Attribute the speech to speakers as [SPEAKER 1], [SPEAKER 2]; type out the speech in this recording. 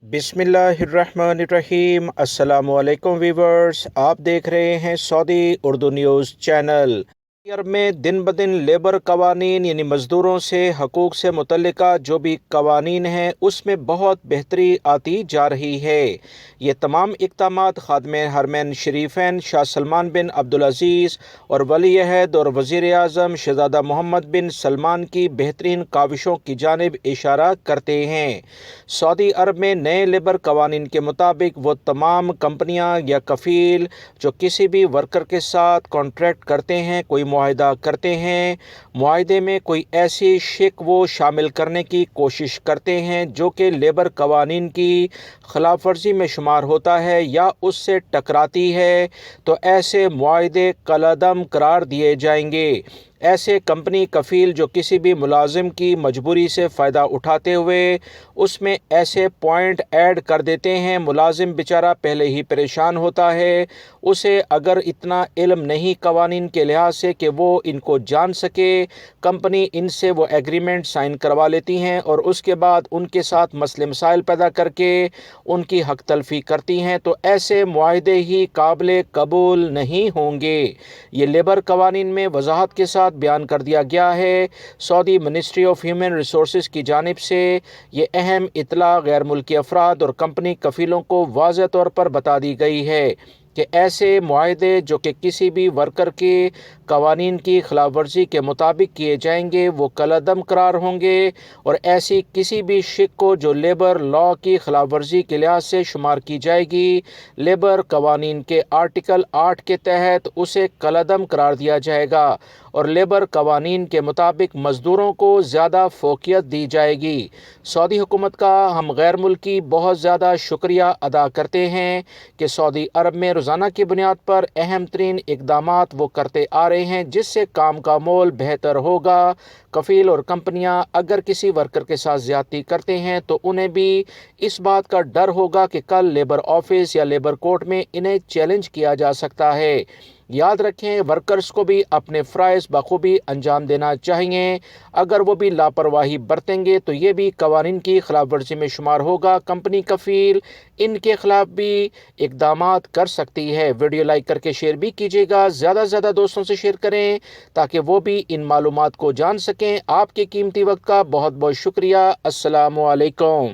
[SPEAKER 1] बिस्मिल्लाहिर्रहमानिर्रहीम। अस्सलामुअलैकुम वीवर्स, आप देख रहे हैं सऊदी उर्दू न्यूज़ चैनल। अरब में दिन ब दिन लेबर कवानीन यानी मज़दूरों से हकूक़ से मुतल्लिका जो भी कवानीन हैं उसमें बहुत बेहतरी आती जा रही है। ये तमाम इक़दामात ख़ादिम हरमैन शरीफ़ैन शाह सलमान बिन अब्दुल अज़ीज़ और वली अहद और वज़ीर आज़म शहज़ादा मोहम्मद बिन सलमान की बेहतरीन काविशों की जानिब इशारा करते हैं। सऊदी अरब में नए लेबर कवानीन के मुताबिक वो तमाम कंपनियां या कफ़ील जो किसी भी वर्कर के साथ कॉन्ट्रैक्ट करते हैं, कोई मुआहिदा करते हैं, मुआहिदे में कोई ऐसी शिक वो शामिल करने की कोशिश करते हैं जो कि लेबर कवानीन की खिलाफ वर्जी में शुमार होता है या उससे टकराती है, तो ऐसे मुआहिदे कलअदम करार दिए जाएंगे। ऐसे कंपनी कफ़ील जो किसी भी मुलाजिम की मजबूरी से फ़ायदा उठाते हुए उसमें ऐसे पॉइंट ऐड कर देते हैं, मुलाजिम बेचारा पहले ही परेशान होता है, उसे अगर इतना इल्म नहीं कवानीन के लिहाज से कि वो इनको जान सके, कंपनी इनसे वो एग्रीमेंट साइन करवा लेती हैं और उसके बाद उनके साथ मसले मसाइल पैदा करके उनकी हक तलफी करती हैं, तो ऐसे मुआहिदे ही काबिल कबूल नहीं होंगे। ये लेबर कवानीन में वजाहत के साथ बयान कर दिया गया है। Saudi ministry of human resources की जानिब से ये अहम इत्तला गैर मुल्की अफराद और कंपनी कफ़ीलों को वाज़ेह तौर पर बता दी गई है कि ऐसे मुआहिदे जो कि किसी भी वर्कर के कवानीन की खिलाफ वर्जी के मुताबिक किए जाएंगे वो कलअदम करार होंगे और ऐसी किसी भी शिक को जो लेबर लॉ की खिलाफ वर्जी के लिहाज से शुमार की जाएगी, लेबर कवानीन के आर्टिकल 8 के तहत उसे कलअदम करार दिया जाएगा और लेबर कवानीन के मुताबिक मज़दूरों को ज़्यादा फोकियत दी जाएगी। सऊदी हुकूमत का हम गैर मुल्की बहुत ज़्यादा शुक्रिया अदा करते हैं कि सऊदी अरब में रोज़ाना की बुनियाद पर अहम तरीन इक़दामात वो करते आ रहे हैं जिससे काम का मोल बेहतर होगा। कफ़ील और कंपनियां अगर किसी वर्कर के साथ ज़्यादती करते हैं तो उन्हें भी इस बात का डर होगा कि कल लेबर ऑफिस या लेबर कोर्ट में इन्हें चैलेंज किया जा सकता है। याद रखें, वर्कर्स को भी अपने फ़राइज़ बखूबी अंजाम देना चाहिए। अगर वो भी लापरवाही बरतेंगे तो ये भी कवानीन की खिलाफ वर्जी में शुमार होगा। कंपनी कफ़ील इनके ख़िलाफ़ भी इक़दामात कर सकती है। वीडियो लाइक करके शेयर भी कीजिएगा, ज़्यादा से ज़्यादा दोस्तों से शेयर करें ताकि वो भी इन मालूमात को जान सकें। आपके कीमती वक्त का बहुत बहुत शुक्रिया। अस्सलामु अलैकुम।